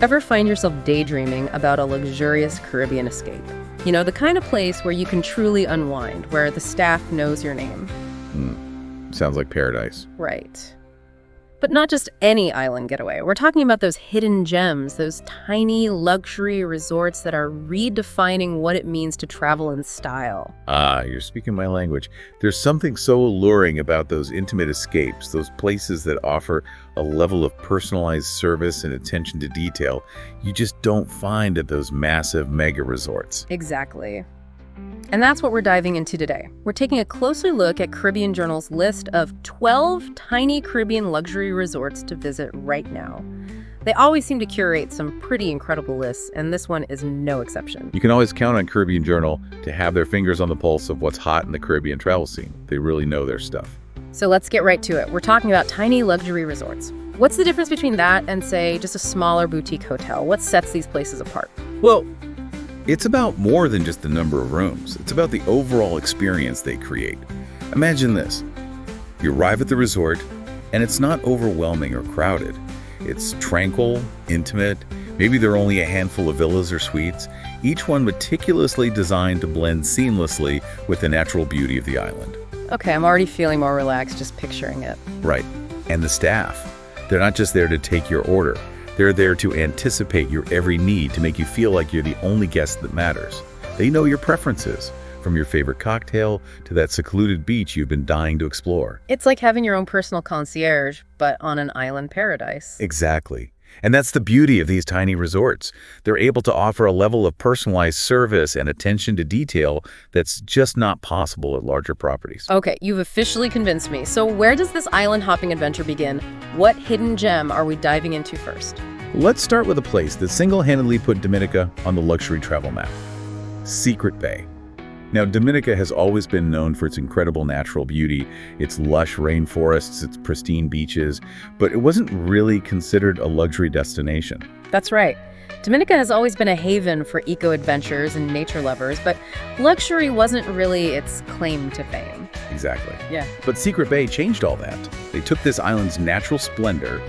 Ever find yourself daydreaming about a luxurious Caribbean escape? You know, the kind of place where you can truly unwind, where the staff knows your name. Sounds like paradise. Right. But not just any island getaway. We're talking about those hidden gems, those tiny luxury resorts that are redefining what it means to travel in style. Ah, you're speaking my language. There's something so alluring about those intimate escapes, those places that offer a level of personalized service and attention to detail you just don't find at those massive mega resorts. Exactly. And that's what we're diving into today. We're taking a closer look at Caribbean Journal's list of 12 tiny Caribbean luxury resorts to visit right now. They always seem to curate some pretty incredible lists, and this one is no exception. You can always count on Caribbean Journal to have their fingers on the pulse of what's hot in the Caribbean travel scene. They really know their stuff. So let's get right to it. We're talking about tiny luxury resorts. What's the difference between that and, say, just a smaller boutique hotel? What sets these places apart? Well, it's about more than just the number of rooms. It's about the overall experience they create. Imagine this. You arrive at the resort, and it's not overwhelming or crowded. It's tranquil, intimate. Maybe there are only a handful of villas or suites, each one meticulously designed to blend seamlessly with the natural beauty of the island. Okay, I'm already feeling more relaxed just picturing it. Right. And the staff. They're not just there to take your order. They're there to anticipate your every need, to make you feel like you're the only guest that matters. They know your preferences, from your favorite cocktail to that secluded beach you've been dying to explore. It's like having your own personal concierge, but on an island paradise. Exactly. And that's the beauty of these tiny resorts. They're able to offer a level of personalized service and attention to detail that's just not possible at larger properties. Okay, you've officially convinced me. So where does this island hopping adventure begin? What hidden gem are we diving into first? Let's start with a place that single-handedly put Dominica on the luxury travel map: Secret Bay. Now, Dominica has always been known for its incredible natural beauty, its lush rainforests, its pristine beaches, but it wasn't really considered a luxury destination. That's right. Dominica has always been a haven for eco-adventures and nature lovers, but luxury wasn't really its claim to fame. Exactly. Yeah. But Secret Bay changed all that. They took this island's natural splendor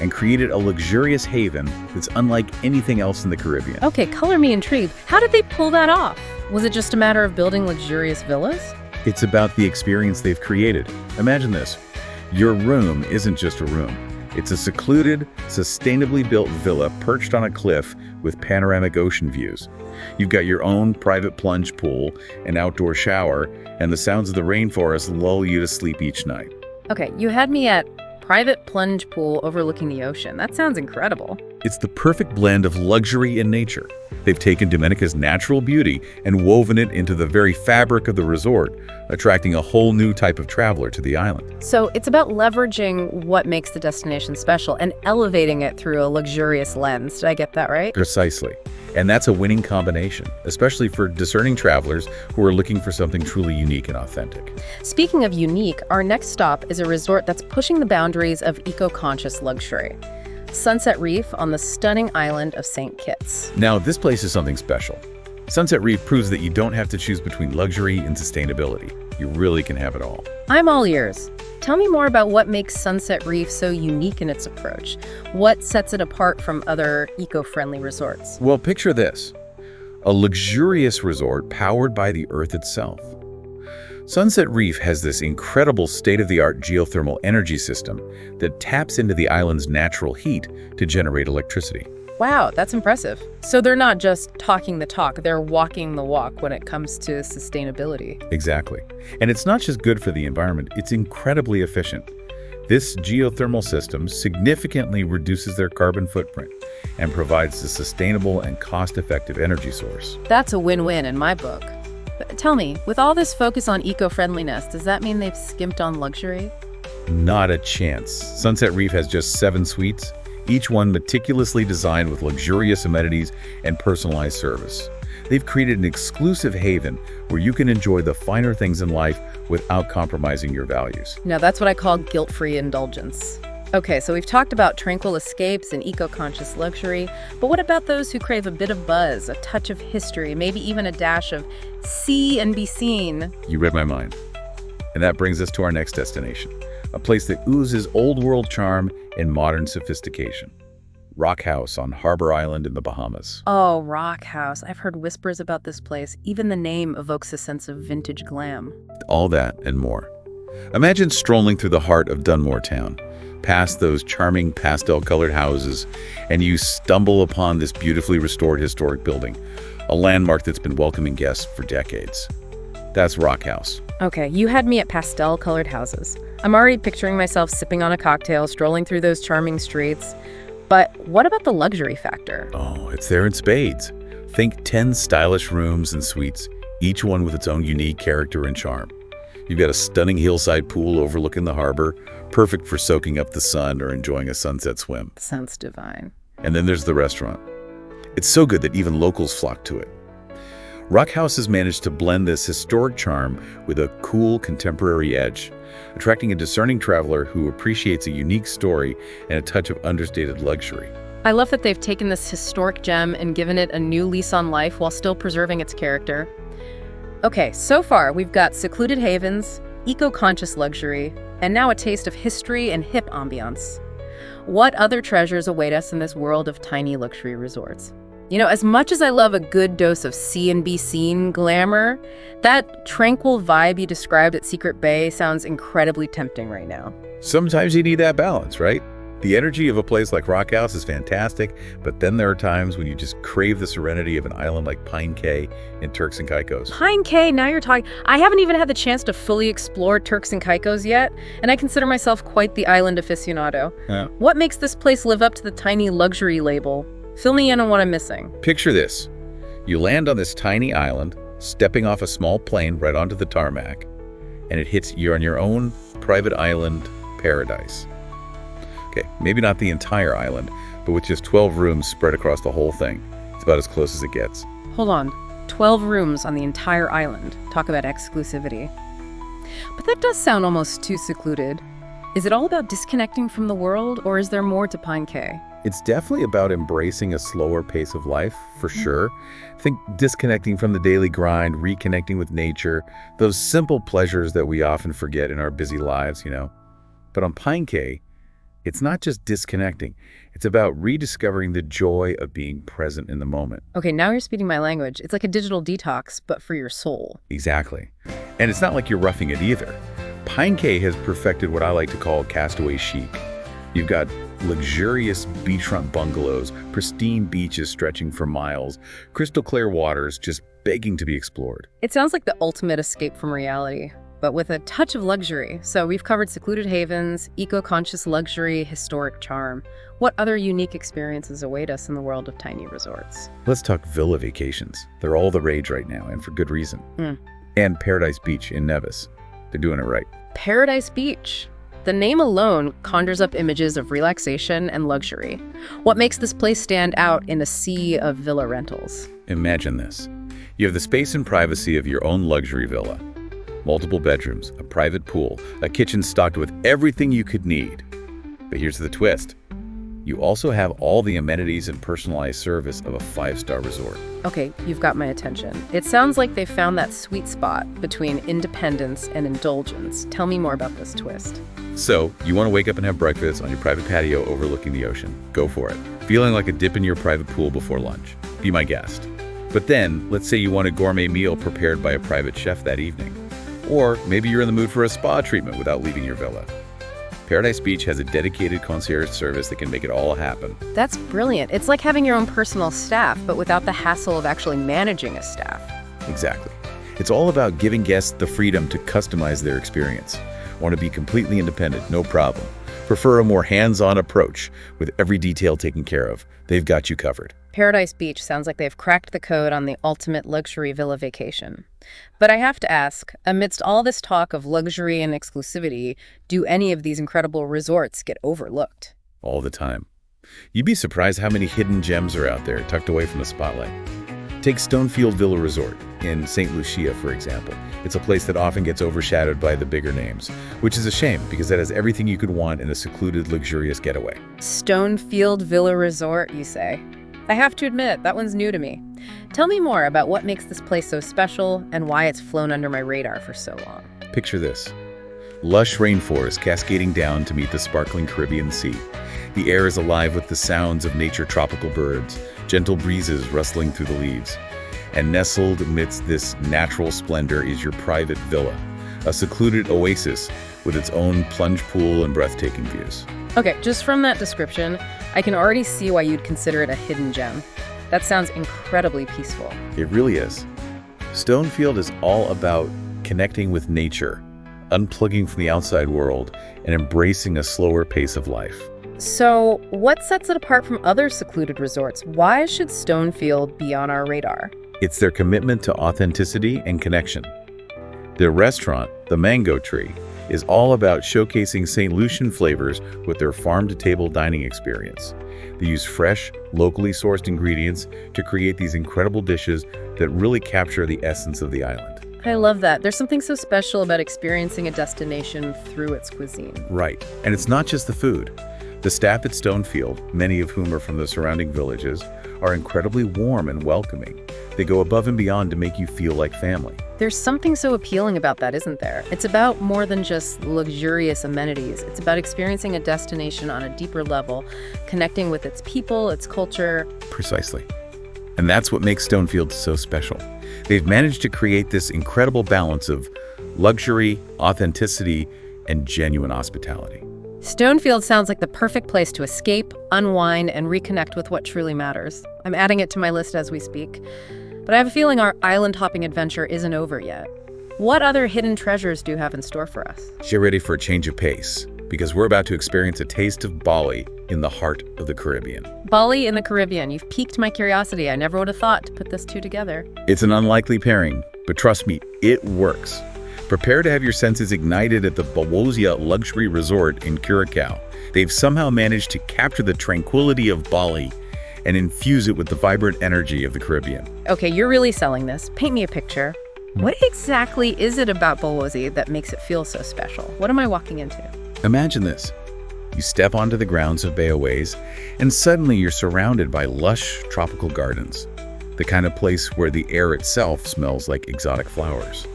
and created a luxurious haven that's unlike anything else in the Caribbean. Okay, color me intrigued. How did they pull that off? Was it just a matter of building luxurious villas? It's about the experience they've created. Imagine this. Your room isn't just a room. It's a secluded, sustainably built villa perched on a cliff with panoramic ocean views. You've got your own private plunge pool, an outdoor shower, and the sounds of the rainforest lull you to sleep each night. Okay, you had me at private plunge pool overlooking the ocean. That sounds incredible. It's the perfect blend of luxury and nature. They've taken Dominica's natural beauty and woven it into the very fabric of the resort, attracting a whole new type of traveler to the island. So it's about leveraging what makes the destination special and elevating it through a luxurious lens. Did I get that right? Precisely. And that's a winning combination, especially for discerning travelers who are looking for something truly unique and authentic. Speaking of unique, our next stop is a resort that's pushing the boundaries of eco-conscious luxury. Sunset Reef on the stunning island of St. Kitts. Now, this place is something special. Sunset Reef proves that you don't have to choose between luxury and sustainability. You really can have it all. I'm all ears. Tell me more about what makes Sunset Reef so unique in its approach. What sets it apart from other eco-friendly resorts? Well, picture this: a luxurious resort powered by the earth itself. Sunset Reef has this incredible state-of-the-art geothermal energy system that taps into the island's natural heat to generate electricity. Wow, that's impressive. So they're not just talking the talk, they're walking the walk when it comes to sustainability. Exactly. And it's not just good for the environment, it's incredibly efficient. This geothermal system significantly reduces their carbon footprint and provides a sustainable and cost-effective energy source. That's a win-win in my book. But tell me, with all this focus on eco-friendliness, does that mean they've skimped on luxury? Not a chance. Sunset Reef has just 7 suites, each one meticulously designed with luxurious amenities and personalized service. They've created an exclusive haven where you can enjoy the finer things in life without compromising your values. Now that's what I call guilt-free indulgence. Okay, so we've talked about tranquil escapes and eco-conscious luxury, but what about those who crave a bit of buzz, a touch of history, maybe even a dash of see and be seen? You read my mind. And that brings us to our next destination, a place that oozes old-world charm and modern sophistication: Rock House on Harbor Island in the Bahamas. Oh, Rock House. I've heard whispers about this place. Even the name evokes a sense of vintage glam. All that and more. Imagine strolling through the heart of Dunmore Town, past those charming pastel-colored houses, and you stumble upon this beautifully restored historic building, a landmark that's been welcoming guests for decades. That's Rock House. Okay, you had me at pastel-colored houses. I'm already picturing myself sipping on a cocktail, strolling through those charming streets. But what about the luxury factor? Oh, it's there in spades. Think 10 stylish rooms and suites, each one with its own unique character and charm. You've got a stunning hillside pool overlooking the harbor, perfect for soaking up the sun or enjoying a sunset swim. Sounds divine. And then there's the restaurant. It's so good that even locals flock to it. Rock House has managed to blend this historic charm with a cool contemporary edge, attracting a discerning traveler who appreciates a unique story and a touch of understated luxury. I love that they've taken this historic gem and given it a new lease on life while still preserving its character. Okay, so far we've got secluded havens, eco-conscious luxury, and now a taste of history and hip ambiance. What other treasures await us in this world of tiny luxury resorts? You know, as much as I love a good dose of see and be seen glamour, that tranquil vibe you described at Secret Bay sounds incredibly tempting right now. Sometimes you need that balance, right? The energy of a place like Rock House is fantastic, but then there are times when you just crave the serenity of an island like Pine Cay in Turks and Caicos. Pine Cay, now you're talking. I haven't even had the chance to fully explore Turks and Caicos yet, and I consider myself quite the island aficionado. Yeah. What makes this place live up to the tiny luxury label? Fill me in on what I'm missing. Picture this. You land on this tiny island, stepping off a small plane right onto the tarmac, and it hits you on your own private island paradise. Okay, maybe not the entire island, but with just 12 rooms spread across the whole thing. It's about as close as it gets. Hold on. 12 rooms on the entire island. Talk about exclusivity. But that does sound almost too secluded. Is it all about disconnecting from the world, or is there more to Pine Cay? It's definitely about embracing a slower pace of life, for sure. Think disconnecting from the daily grind, reconnecting with nature, those simple pleasures that we often forget in our busy lives, you know. But on Pine Cay, it's not just disconnecting. It's about rediscovering the joy of being present in the moment. Okay, now you're speaking my language. It's like a digital detox, but for your soul. Exactly. And it's not like you're roughing it either. Pine Cay has perfected what I like to call castaway chic. You've got luxurious beachfront bungalows, pristine beaches stretching for miles, crystal clear waters just begging to be explored. It sounds like the ultimate escape from reality, but with a touch of luxury. So we've covered secluded havens, eco-conscious luxury, historic charm. What other unique experiences await us in the world of tiny resorts? Let's talk villa vacations. They're all the rage right now, and for good reason. And Paradise Beach in Nevis. They're doing it right. Paradise Beach. The name alone conjures up images of relaxation and luxury. What makes this place stand out in a sea of villa rentals? Imagine this. You have the space and privacy of your own luxury villa. Multiple bedrooms, a private pool, a kitchen stocked with everything you could need. But here's the twist. You also have all the amenities and personalized service of a 5-star resort. Okay, you've got my attention. It sounds like they found that sweet spot between independence and indulgence. Tell me more about this twist. So, you want to wake up and have breakfast on your private patio overlooking the ocean. Go for it. Feeling like a dip in your private pool before lunch. Be my guest. But then, let's say you want a gourmet meal prepared by a private chef that evening. Or maybe you're in the mood for a spa treatment without leaving your villa. Paradise Beach has a dedicated concierge service that can make it all happen. That's brilliant. It's like having your own personal staff, but without the hassle of actually managing a staff. Exactly. It's all about giving guests the freedom to customize their experience. Want to be completely independent? No problem. Prefer a more hands-on approach with every detail taken care of? They've got you covered. Paradise Beach sounds like they've cracked the code on the ultimate luxury villa vacation. But I have to ask, amidst all this talk of luxury and exclusivity, do any of these incredible resorts get overlooked? All the time. You'd be surprised how many hidden gems are out there tucked away from the spotlight. Take Stonefield Villa Resort in St. Lucia, for example. It's a place that often gets overshadowed by the bigger names, which is a shame because that has everything you could want in a secluded, luxurious getaway. Stonefield Villa Resort, you say? I have to admit, that one's new to me. Tell me more about what makes this place so special and why it's flown under my radar for so long. Picture this. Lush rainforest cascading down to meet the sparkling Caribbean Sea. The air is alive with the sounds of nature, tropical birds, gentle breezes rustling through the leaves. And nestled amidst this natural splendor is your private villa, a secluded oasis with its own plunge pool and breathtaking views. Okay, just from that description, I can already see why you'd consider it a hidden gem. That sounds incredibly peaceful. It really is. Stonefield is all about connecting with nature, unplugging from the outside world, and embracing a slower pace of life. So, what sets it apart from other secluded resorts? Why should Stonefield be on our radar? It's their commitment to authenticity and connection. Their restaurant, the Mango Tree, is all about showcasing St. Lucian flavors with their farm-to-table dining experience. They use fresh, locally sourced ingredients to create these incredible dishes that really capture the essence of the island. I love that. There's something so special about experiencing a destination through its cuisine. Right. And it's not just the food. The staff at Stonefield, many of whom are from the surrounding villages, are incredibly warm and welcoming. They go above and beyond to make you feel like family. There's something so appealing about that, isn't there? It's about more than just luxurious amenities. It's about experiencing a destination on a deeper level, connecting with its people, its culture. Precisely. And that's what makes Stonefield so special. They've managed to create this incredible balance of luxury, authenticity, and genuine hospitality. Stonefield sounds like the perfect place to escape, unwind, and reconnect with what truly matters. I'm adding it to my list as we speak. But I have a feeling our island hopping adventure isn't over yet. What other hidden treasures do you have in store for us? Get ready for a change of pace, because we're about to experience a taste of Bali in the heart of the Caribbean. Bali in the Caribbean. You've piqued my curiosity. I never would have thought to put this two together. It's an unlikely pairing, but trust me, it works. Prepare to have your senses ignited at the Bawozia Luxury Resort in Curacao. They've somehow managed to capture the tranquility of Bali and infuse it with the vibrant energy of the Caribbean. Okay, you're really selling this. Paint me a picture. What exactly is it about Bawozia that makes it feel so special? What am I walking into? Imagine this. You step onto the grounds of Getaways, and suddenly you're surrounded by lush tropical gardens, the kind of place where the air itself smells like exotic flowers.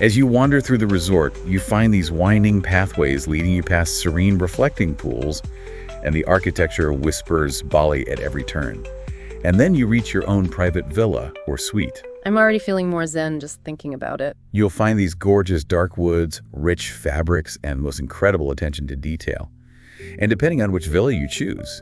As you wander through the resort, you find these winding pathways leading you past serene reflecting pools, and the architecture whispers Bali at every turn. And then you reach your own private villa or suite. I'm already feeling more zen just thinking about it. You'll find these gorgeous dark woods, rich fabrics, and most incredible attention to detail. And depending on which villa you choose,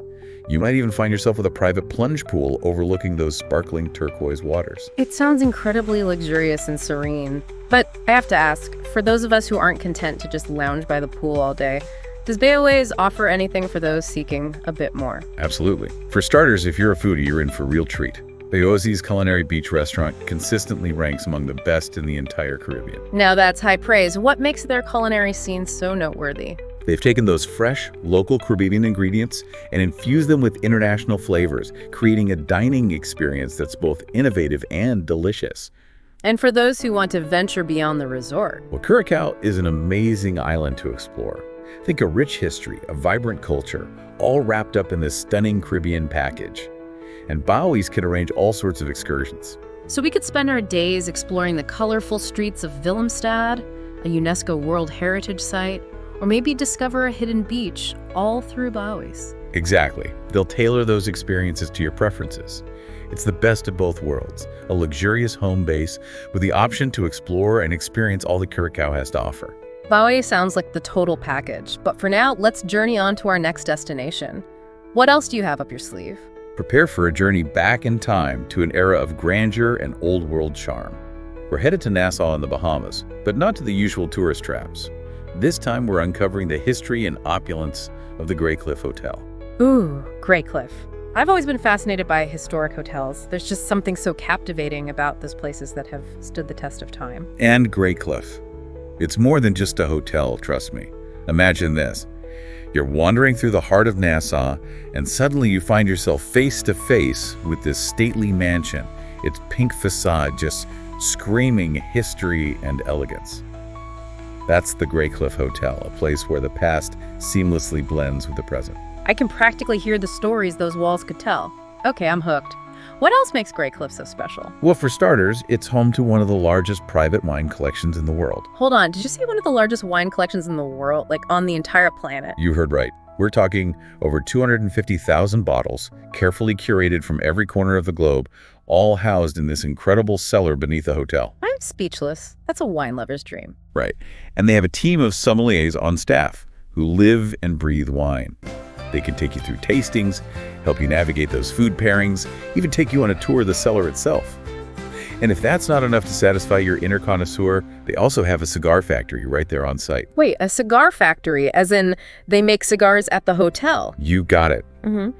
you might even find yourself with a private plunge pool overlooking those sparkling turquoise waters. It sounds incredibly luxurious and serene. But I have to ask, for those of us who aren't content to just lounge by the pool all day, does Getaways offer anything for those seeking a bit more? Absolutely. For starters, if you're a foodie, you're in for a real treat. Bayozi's Culinary Beach Restaurant consistently ranks among the best in the entire Caribbean. Now that's high praise. What makes their culinary scene so noteworthy? They've taken those fresh, local Caribbean ingredients and infused them with international flavors, creating a dining experience that's both innovative and delicious. And for those who want to venture beyond the resort, Well, Curacao is an amazing island to explore. Think a rich history, a vibrant culture, all wrapped up in this stunning Caribbean package. And Bowie's can arrange all sorts of excursions. so we could spend our days exploring the colorful streets of Willemstad, a UNESCO World Heritage Site, or maybe discover a hidden beach, all through Bowie's. Exactly. They'll tailor those experiences to your preferences. It's the best of both worlds, a luxurious home base with the option to explore and experience all that Curacao has to offer. Bowie sounds like the total package, but for now, let's journey on to our next destination. What else do you have up your sleeve? Prepare for a journey back in time to an era of grandeur and old world charm. We're headed to Nassau in the Bahamas, but not to the usual tourist traps. This time we're uncovering the history and opulence of the Grey Cliff Hotel. Ooh, Grey Cliff. I've always been fascinated by historic hotels. There's just something so captivating about those places that have stood the test of time. And Grey Cliff. It's more than just a hotel, trust me. Imagine this. You're wandering through the heart of Nassau, and suddenly you find yourself face to face with this stately mansion, its pink facade just screaming history and elegance. That's the Grey Cliff Hotel, a place where the past seamlessly blends with the present. I can practically hear the stories those walls could tell. Okay, I'm hooked. What else makes Grey Cliff so special? Well, for starters, it's home to one of the largest private wine collections in the world. Hold on, did you say one of the largest wine collections in the world, like on the entire planet? You heard right. We're talking over 250,000 bottles, carefully curated from every corner of the globe, all housed in this incredible cellar beneath the hotel. I'm speechless. That's a wine lover's dream. Right. And they have a team of sommeliers on staff who live and breathe wine. They can take you through tastings, help you navigate those food pairings, even take you on a tour of the cellar itself. And if that's not enough to satisfy your inner connoisseur, they also have a cigar factory right there on site. Wait, a cigar factory, as in they make cigars at the hotel? You got it.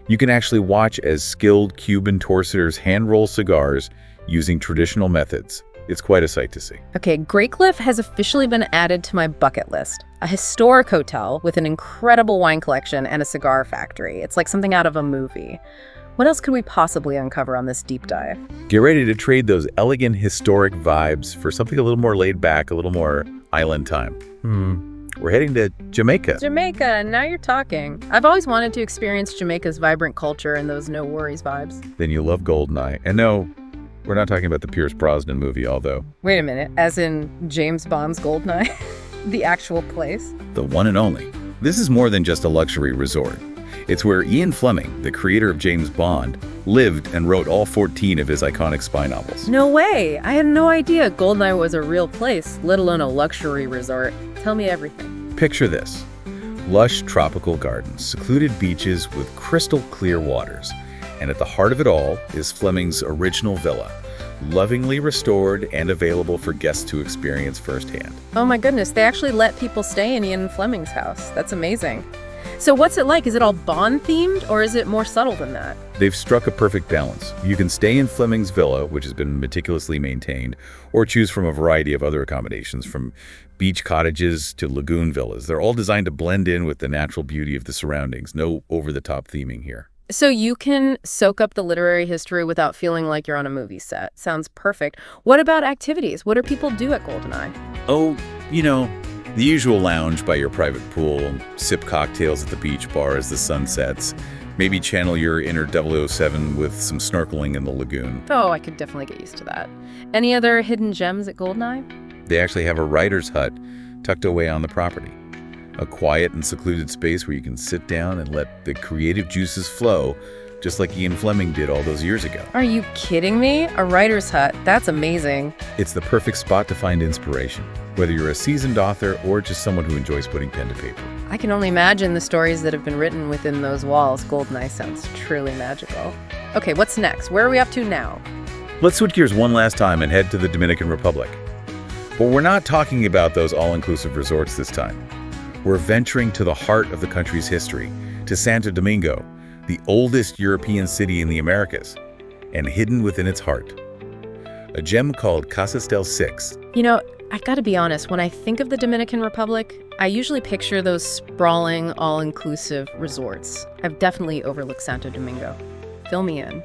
You can actually watch as skilled Cuban torceders hand-roll cigars using traditional methods. It's quite a sight to see. Okay, Great Cliff has officially been added to my bucket list. A historic hotel with an incredible wine collection and a cigar factory. It's like something out of a movie. What else could we possibly uncover on this deep dive? Get ready to trade those elegant, historic vibes for something a little more laid back, a little more island time. We're heading to Jamaica. Jamaica, now you're talking. I've always wanted to experience Jamaica's vibrant culture and those no worries vibes. Then you love Goldeneye. And no, we're not talking about the Pierce Brosnan movie, although. Wait a minute, as in James Bond's Goldeneye? The actual place? The one and only. This is more than just a luxury resort. It's where Ian Fleming, the creator of James Bond, lived and wrote all 14 of his iconic spy novels. No way! I had no idea Goldeneye was a real place, let alone a luxury resort. Tell me everything. Picture this. Lush tropical gardens, secluded beaches with crystal clear waters. And at the heart of it all is Fleming's original villa, lovingly restored and available for guests to experience firsthand. Oh my goodness, they actually let people stay in Ian Fleming's house. That's amazing. So what's it like? Is it all Bond-themed, or is it more subtle than that? They've struck a perfect balance. You can stay in Fleming's villa, which has been meticulously maintained, or choose from a variety of other accommodations, from beach cottages to lagoon villas. They're all designed to blend in with the natural beauty of the surroundings. No over-the-top theming here. So you can soak up the literary history without feeling like you're on a movie set. Sounds perfect. What about activities? What do people do at Goldeneye? Oh, the usual lounge by your private pool, sip cocktails at the beach bar as the sun sets, maybe channel your inner 007 with some snorkeling in the lagoon. Oh, I could definitely get used to that. Any other hidden gems at Goldeneye? They actually have a writer's hut tucked away on the property. A quiet and secluded space where you can sit down and let the creative juices flow, just like Ian Fleming did all those years ago. Are you kidding me? A writer's hut? That's amazing. It's the perfect spot to find inspiration, whether you're a seasoned author or just someone who enjoys putting pen to paper. I can only imagine the stories that have been written within those walls. Goldeneye sounds truly magical. Okay, what's next? Where are we up to now? Let's switch gears one last time and head to the Dominican Republic. But we're not talking about those all-inclusive resorts this time. We're venturing to the heart of the country's history, to Santo Domingo, the oldest European city in the Americas, and hidden within its heart, a gem called Casas del Six. I gotta be honest, when I think of the Dominican Republic, I usually picture those sprawling, all-inclusive resorts. I've definitely overlooked Santo Domingo. Fill me in.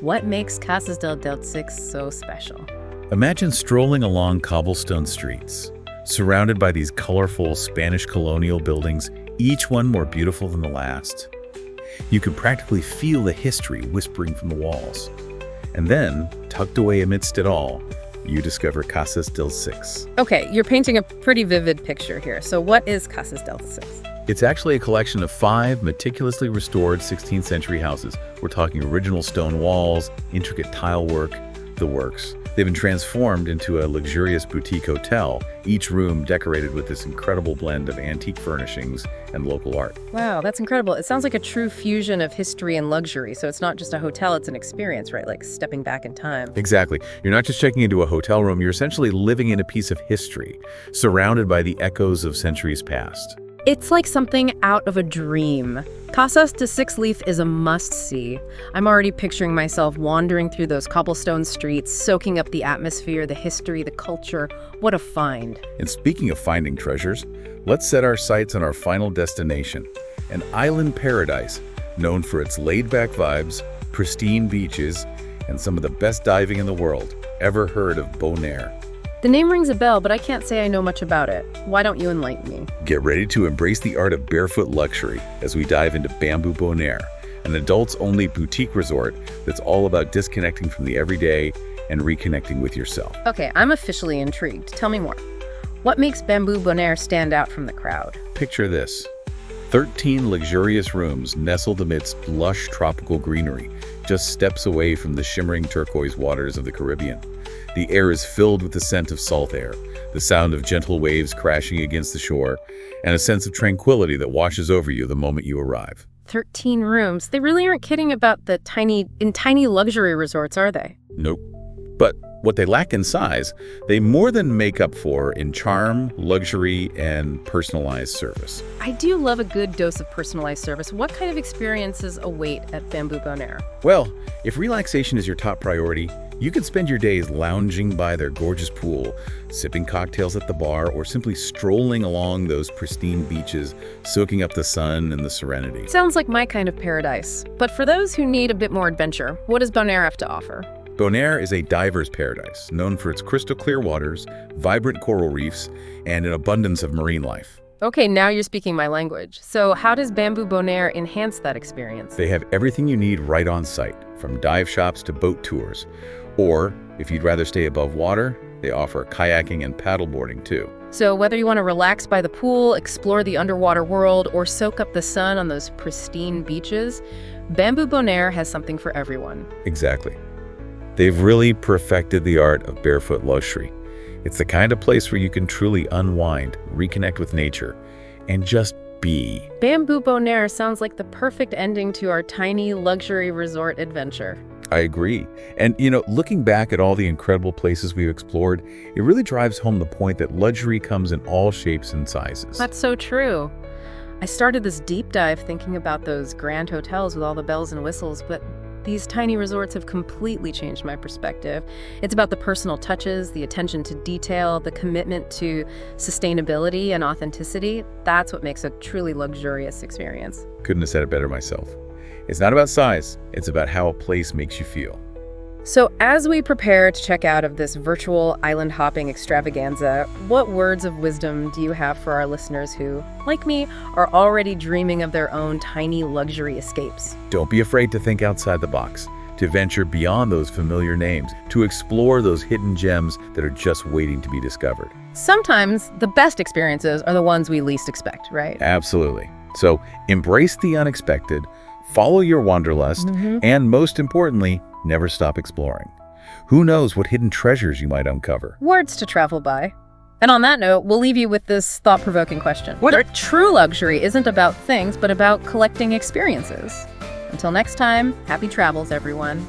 What makes Casas del Six so special? Imagine strolling along cobblestone streets, surrounded by these colorful Spanish colonial buildings, each one more beautiful than the last. You can practically feel the history whispering from the walls. And then, tucked away amidst it all, you discover Casas del Six. Okay, you're painting a pretty vivid picture here. So what is Casas del Six? It's actually a collection of 5 meticulously restored 16th century houses. We're talking original stone walls, intricate tile work, the works. They've been transformed into a luxurious boutique hotel, each room decorated with this incredible blend of antique furnishings and local art. Wow, that's incredible. It sounds like a true fusion of history and luxury. So it's not just a hotel, it's an experience, right? Like stepping back in time. Exactly. You're not just checking into a hotel room, you're essentially living in a piece of history, surrounded by the echoes of centuries past. It's like something out of a dream. Casas de Six Leaf is a must-see. I'm already picturing myself wandering through those cobblestone streets, soaking up the atmosphere, the history, the culture. What a find. And speaking of finding treasures, let's set our sights on our final destination, an island paradise known for its laid-back vibes, pristine beaches, and some of the best diving in the world. Ever heard of Bonaire? The name rings a bell, but I can't say I know much about it. Why don't you enlighten me? Get ready to embrace the art of barefoot luxury as we dive into Bamboo Bonaire, an adults-only boutique resort that's all about disconnecting from the everyday and reconnecting with yourself. Okay, I'm officially intrigued. Tell me more. What makes Bamboo Bonaire stand out from the crowd? Picture this. 13 luxurious rooms nestled amidst lush tropical greenery, just steps away from the shimmering turquoise waters of the Caribbean. The air is filled with the scent of salt air, the sound of gentle waves crashing against the shore, and a sense of tranquility that washes over you the moment you arrive. 13 rooms. They really aren't kidding about the tiny luxury resorts, are they? Nope. But what they lack in size, they more than make up for in charm, luxury, and personalized service. I do love a good dose of personalized service. What kind of experiences await at Bamboo Bonaire? Well, if relaxation is your top priority, you can spend your days lounging by their gorgeous pool, sipping cocktails at the bar, or simply strolling along those pristine beaches, soaking up the sun and the serenity. Sounds like my kind of paradise. But for those who need a bit more adventure, what does Bonaire have to offer? Bonaire is a diver's paradise, known for its crystal clear waters, vibrant coral reefs, and an abundance of marine life. Okay, now you're speaking my language. So how does Bamboo Bonaire enhance that experience? They have everything you need right on site, from dive shops to boat tours. Or, if you'd rather stay above water, they offer kayaking and paddleboarding too. So whether you want to relax by the pool, explore the underwater world, or soak up the sun on those pristine beaches, Bamboo Bonaire has something for everyone. Exactly. They've really perfected the art of barefoot luxury. It's the kind of place where you can truly unwind, reconnect with nature, and just be. Bamboo Bonaire sounds like the perfect ending to our tiny luxury resort adventure. I agree. And, looking back at all the incredible places we've explored, it really drives home the point that luxury comes in all shapes and sizes. That's so true. I started this deep dive thinking about those grand hotels with all the bells and whistles, but these tiny resorts have completely changed my perspective. It's about the personal touches, the attention to detail, the commitment to sustainability and authenticity. That's what makes a truly luxurious experience. Couldn't have said it better myself. It's not about size, it's about how a place makes you feel. So as we prepare to check out of this virtual island hopping extravaganza, what words of wisdom do you have for our listeners who, like me, are already dreaming of their own tiny luxury escapes? Don't be afraid to think outside the box, to venture beyond those familiar names, to explore those hidden gems that are just waiting to be discovered. Sometimes the best experiences are the ones we least expect, right? Absolutely. So embrace the unexpected, follow your wanderlust, and most importantly, never stop exploring. Who knows what hidden treasures you might uncover? Words to travel by. And on that note, we'll leave you with this thought-provoking question. What true luxury isn't about things, but about collecting experiences. Until next time, happy travels, everyone.